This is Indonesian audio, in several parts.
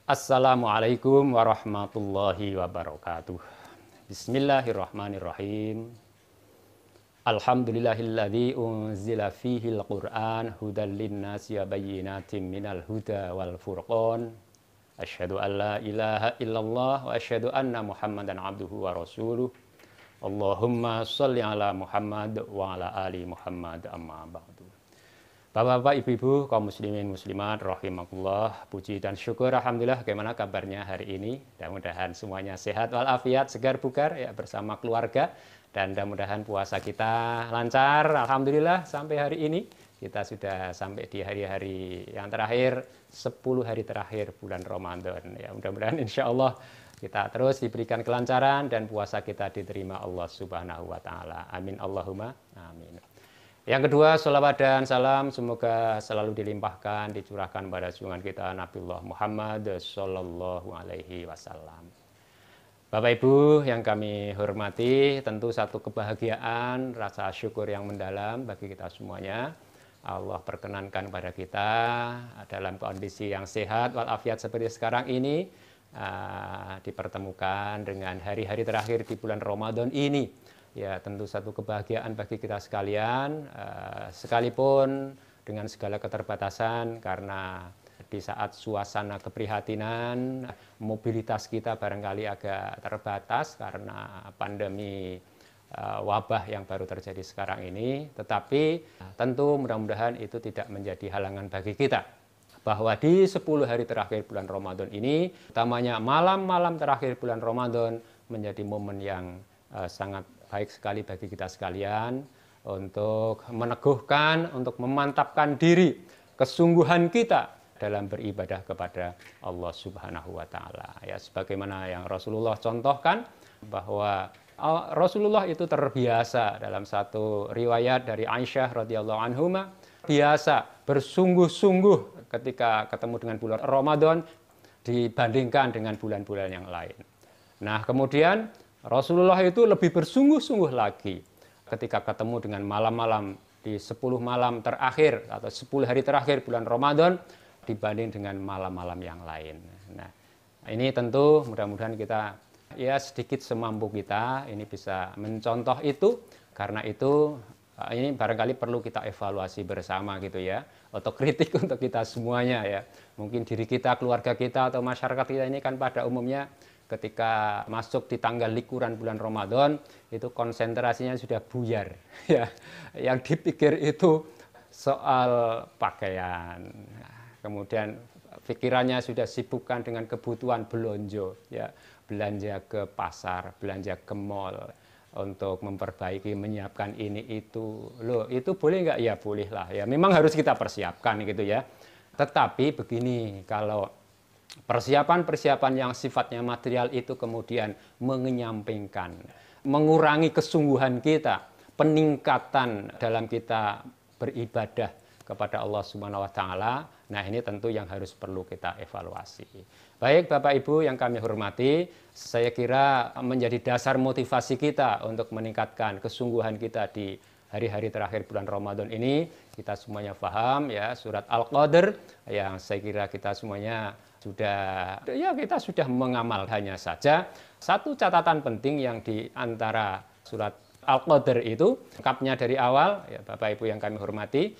Assalamualaikum warahmatullahi wabarakatuh. Bismillahirrahmanirrahim. Alhamdulillahilladzi unzila fihil Qur'an hudan linnasi wa bayyinatin minal huda wal furqan. Asyhadu an la ilaha illallah wa asyhadu anna Muhammadan abduhu wa rasuluh. Allahumma shalli ala Muhammad wa ala ali Muhammad amma ba'du. Bapak-bapak, ibu-ibu, kaum muslimin muslimat rahimakumullah, puji dan syukur alhamdulillah. Bagaimana kabarnya hari ini? Mudah-mudahan semuanya sehat walafiat, segar bugar ya bersama keluarga, dan mudah-mudahan puasa kita lancar alhamdulillah sampai hari ini. Kita sudah sampai di hari-hari yang terakhir, 10 hari terakhir bulan Ramadan. Ya, mudah-mudahan insya Allah kita terus diberikan kelancaran dan puasa kita diterima Allah Subhanahu wa taala. Amin Allahumma amin. Yang kedua, sholawat dan salam semoga selalu dilimpahkan, dicurahkan pada junjungan kita Nabiullah Muhammad Sallallahu Alaihi Wasallam. Bapak Ibu yang kami hormati, tentu satu kebahagiaan, rasa syukur yang mendalam bagi kita semuanya. Allah perkenankan pada kita dalam kondisi yang sehat walafiat seperti sekarang ini, dipertemukan dengan hari-hari terakhir di bulan Ramadan ini. Ya, tentu satu kebahagiaan bagi kita sekalian, sekalipun dengan segala keterbatasan, karena di saat suasana keprihatinan, mobilitas kita barangkali agak terbatas karena pandemi wabah yang baru terjadi sekarang ini. Tetapi tentu mudah-mudahan itu tidak menjadi halangan bagi kita, bahwa di 10 hari terakhir bulan Ramadan ini, utamanya malam-malam terakhir bulan Ramadan, menjadi momen yang sangat baik sekali bagi kita sekalian untuk meneguhkan, untuk memantapkan diri, kesungguhan kita dalam beribadah kepada Allah Subhanahu wa taala. Ya, sebagaimana yang Rasulullah contohkan, bahwa Rasulullah itu terbiasa, dalam satu riwayat dari Aisyah radhiyallahu anhuma, biasa bersungguh-sungguh ketika ketemu dengan bulan Ramadan dibandingkan dengan bulan-bulan yang lain. Nah, kemudian Rasulullah itu lebih bersungguh-sungguh lagi ketika ketemu dengan malam-malam di 10 malam terakhir atau 10 hari terakhir bulan Ramadan dibanding dengan malam-malam yang lain. Nah, ini tentu mudah-mudahan kita ya sedikit semampu kita ini bisa mencontoh itu. Karena itu ini barangkali perlu kita evaluasi bersama gitu ya, otokritik untuk kita semuanya ya. Mungkin diri kita, keluarga kita atau masyarakat kita ini kan pada umumnya ketika masuk di tanggal likuran bulan Ramadan itu konsentrasinya sudah buyar ya. Yang dipikir itu soal pakaian, kemudian pikirannya sudah sibukkan dengan kebutuhan belanja ya, belanja ke pasar, belanja ke mall untuk memperbaiki, menyiapkan ini itu. Loh, itu boleh nggak? Ya boleh lah ya, memang harus kita persiapkan gitu ya. Tetapi begini, kalau persiapan-persiapan yang sifatnya material itu kemudian mengenyampingkan, mengurangi kesungguhan kita, peningkatan dalam kita beribadah kepada Allah Subhanahu wa taala. Nah, ini tentu yang harus perlu kita evaluasi. Baik Bapak Ibu yang kami hormati, saya kira menjadi dasar motivasi kita untuk meningkatkan kesungguhan kita di hari-hari terakhir bulan Ramadan ini. Kita semuanya paham ya surat Al-Qadr yang saya kira kita semuanya kita sudah mengamalkannya saja. Satu catatan penting yang di antara surat Al-Qadr itu, lengkapnya dari awal ya Bapak Ibu yang kami hormati.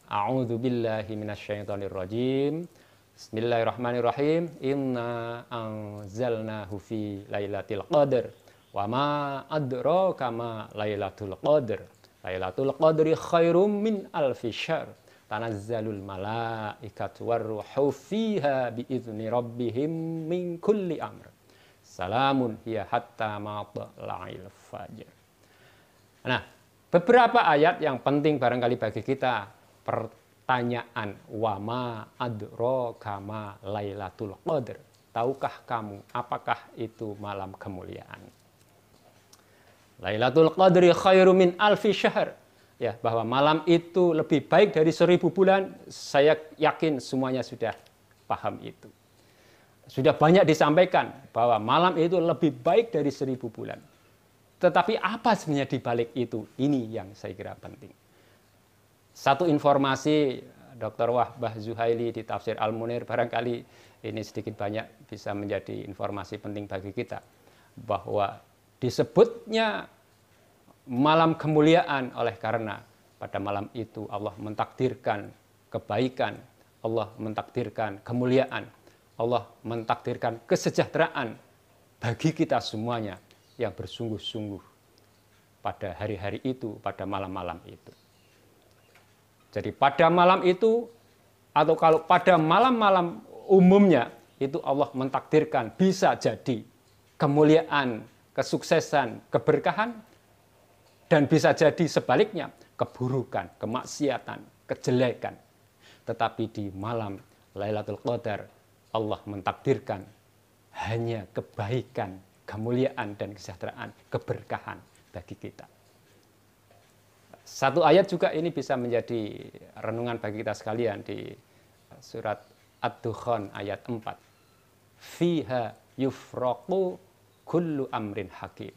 A'udzubillahi minasyaitonirrajim. Bismillahirrahmanirrahim. Inna anzalnahu fi lailatul qadr. Wa ma adraka ma lailatul qadr. Lailatul qadri khairum min alfi syahr. Tanazzalul malaikatu warruhu fiha biizni rabbihim min kulli amr. Salamun hiya hatta matla'il fajr. Nah, beberapa ayat yang penting barangkali bagi kita. Pertanyaan, wa ma adraka ma lailatul qadr. Tahukah kamu apakah itu malam kemuliaan? Lailatul qadri khairum min alfi syahr. Ya, bahwa malam itu lebih baik dari 1000 bulan, saya yakin semuanya sudah paham itu. Sudah banyak disampaikan bahwa malam itu lebih baik dari 1000 bulan. Tetapi apa sebenarnya di balik itu? Ini yang saya kira penting. Satu informasi Dr. Wahbah Zuhaili di Tafsir Al-Munir barangkali ini sedikit banyak bisa menjadi informasi penting bagi kita, bahwa disebutnya malam kemuliaan oleh karena pada malam itu Allah mentakdirkan kebaikan, Allah mentakdirkan kemuliaan, Allah mentakdirkan kesejahteraan bagi kita semuanya yang bersungguh-sungguh pada hari-hari itu, pada malam-malam itu. Jadi pada malam itu, atau kalau pada malam-malam umumnya, itu Allah mentakdirkan bisa jadi kemuliaan, kesuksesan, keberkahan, dan bisa jadi sebaliknya, keburukan, kemaksiatan, kejelekan. Tetapi di malam Lailatul Qadar, Allah mentakdirkan hanya kebaikan, kemuliaan, dan kesejahteraan, keberkahan bagi kita. Satu ayat juga ini bisa menjadi renungan bagi kita sekalian di surat Ad-Dukhan ayat 4. Fiha yufraqu kullu amrin hakim.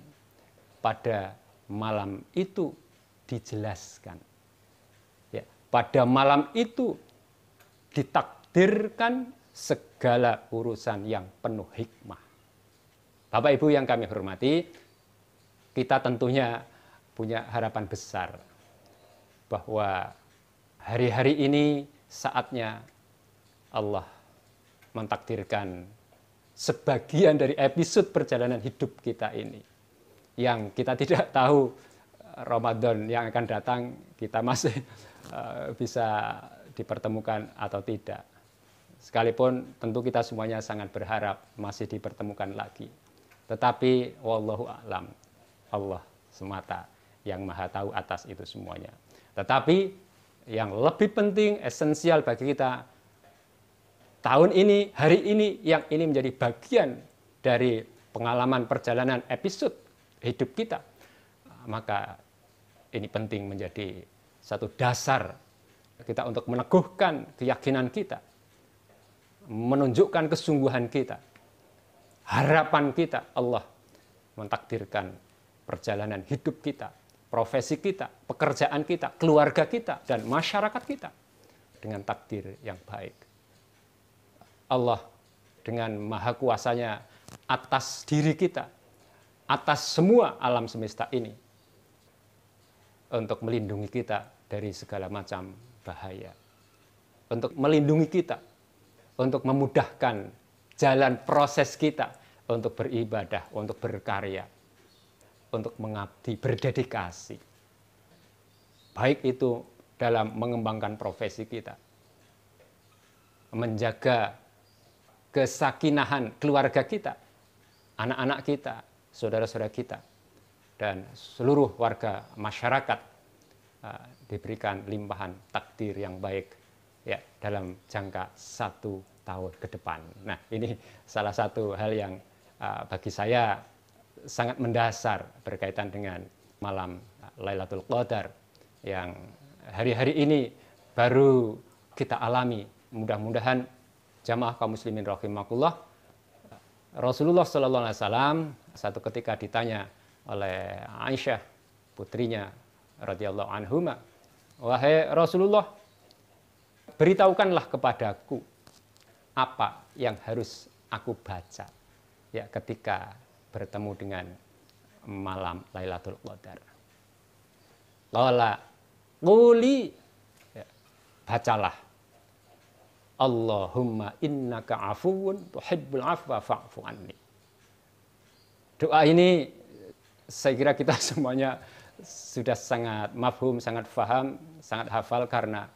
Pada malam itu dijelaskan. Ya, pada malam itu ditakdirkan segala urusan yang penuh hikmah. Bapak Ibu yang kami hormati, kita tentunya punya harapan besar bahwa hari-hari ini saatnya Allah mentakdirkan sebagian dari episode perjalanan hidup kita ini, yang kita tidak tahu Ramadan yang akan datang kita masih bisa dipertemukan atau tidak. Sekalipun tentu kita semuanya sangat berharap masih dipertemukan lagi. Tetapi wallahu a'lam, Allah semata yang maha tahu atas itu semuanya. Tetapi yang lebih penting, esensial bagi kita tahun ini, hari ini, yang ini menjadi bagian dari pengalaman perjalanan episode hidup kita, maka ini penting menjadi satu dasar kita untuk meneguhkan keyakinan kita, menunjukkan kesungguhan kita, harapan kita. Allah mentakdirkan perjalanan hidup kita, profesi kita, pekerjaan kita, keluarga kita, dan masyarakat kita dengan takdir yang baik. Allah dengan maha kuasanya atas diri kita, atas semua alam semesta ini, untuk melindungi kita dari segala macam bahaya, untuk melindungi kita, untuk memudahkan jalan proses kita untuk beribadah, untuk berkarya, untuk mengabdi, berdedikasi. Baik itu dalam mengembangkan profesi kita, menjaga kesakinahan keluarga kita, anak-anak kita, saudara-saudara kita, dan seluruh warga masyarakat diberikan limpahan takdir yang baik ya dalam jangka 1 tahun ke depan. Nah, ini salah satu hal yang bagi saya sangat mendasar berkaitan dengan malam Lailatul Qadar yang hari-hari ini baru kita alami. Mudah-mudahan jamaah kaum muslimin rahimakumullah, Rasulullah Sallallahu Alaihi Wasallam satu ketika ditanya oleh Aisyah putrinya radhiyallahu anhuma, wahai Rasulullah, beritahukanlah kepadaku apa yang harus aku baca ya ketika bertemu dengan malam Lailatul Qadar. Qala quli, ya, bacalah, Allahumma innaka afuwun tuhibbul afwa fa'fu anni. Doa ini saya kira kita semuanya sudah sangat mafhum, sangat faham, sangat hafal, karena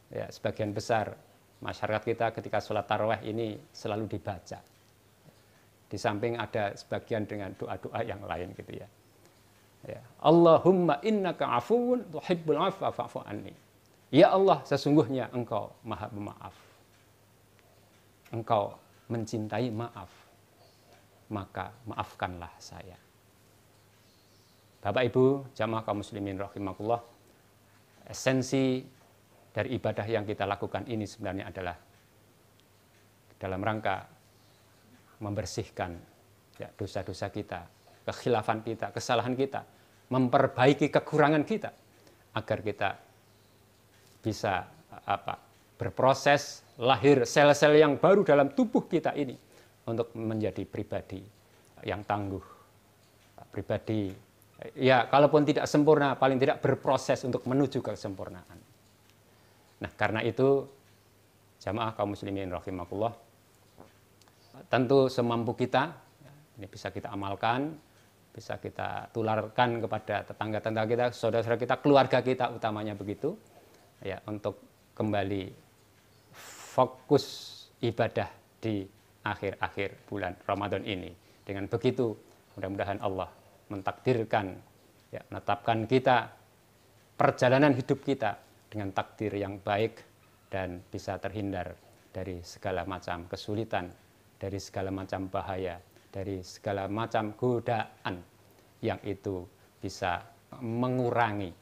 ya, sebagian besar masyarakat kita ketika sholat tarawih ini selalu dibaca. Di samping ada sebagian dengan doa-doa yang lain gitu ya. Ya. Allahumma innaka afuwun tuhibbul afwa fa'fu anni. Ya Allah, sesungguhnya Engkau Maha Pemaaf. Engkau mencintai maaf. Maka maafkanlah saya. Bapak Ibu, jamaah kaum muslimin rahimakumullah, esensi dari ibadah yang kita lakukan ini sebenarnya adalah dalam rangka membersihkan ya, dosa-dosa kita, kekhilafan kita, kesalahan kita, memperbaiki kekurangan kita, agar kita bisa berproses lahir sel-sel yang baru dalam tubuh kita ini untuk menjadi pribadi yang tangguh, pribadi ya kalaupun tidak sempurna paling tidak berproses untuk menuju kesempurnaan. Nah, karena itu jamaah kaum muslimin rahimakumullah, tentu semampu kita ini bisa kita amalkan, bisa kita tularkan kepada tetangga-tetangga kita, saudara-saudara kita, keluarga kita utamanya begitu, ya, untuk kembali fokus ibadah di akhir-akhir bulan Ramadan ini. Dengan begitu, mudah-mudahan Allah mentakdirkan, ya, menetapkan kita, perjalanan hidup kita dengan takdir yang baik dan bisa terhindar dari segala macam kesulitan, dari segala macam bahaya, dari segala macam godaan yang itu bisa mengurangi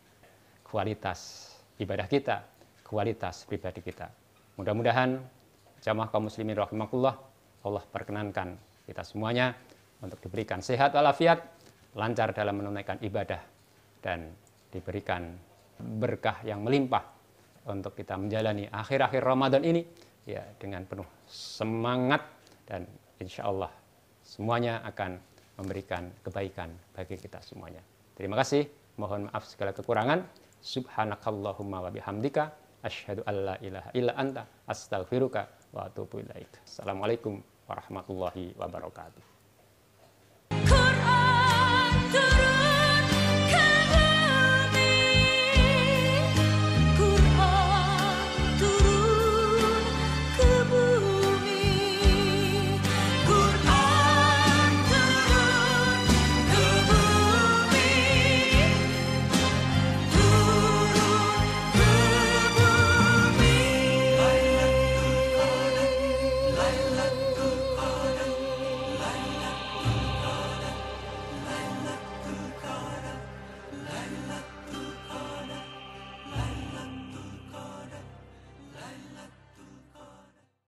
kualitas ibadah kita, kualitas pribadi kita. Mudah-mudahan jamaah kaum muslimin rahimakumullah, Allah perkenankan kita semuanya untuk diberikan sehat walafiat, lancar dalam menunaikan ibadah, dan diberikan berkah yang melimpah untuk kita menjalani akhir-akhir Ramadan ini ya dengan penuh semangat, dan insya Allah semuanya akan memberikan kebaikan bagi kita semuanya. Terima kasih. Mohon maaf segala kekurangan. Subhanakallahumma wa bihamdika asyhadu an la ilaha illa anta astaghfiruka wa atubu ilaik. Assalamualaikum warahmatullahi wabarakatuh.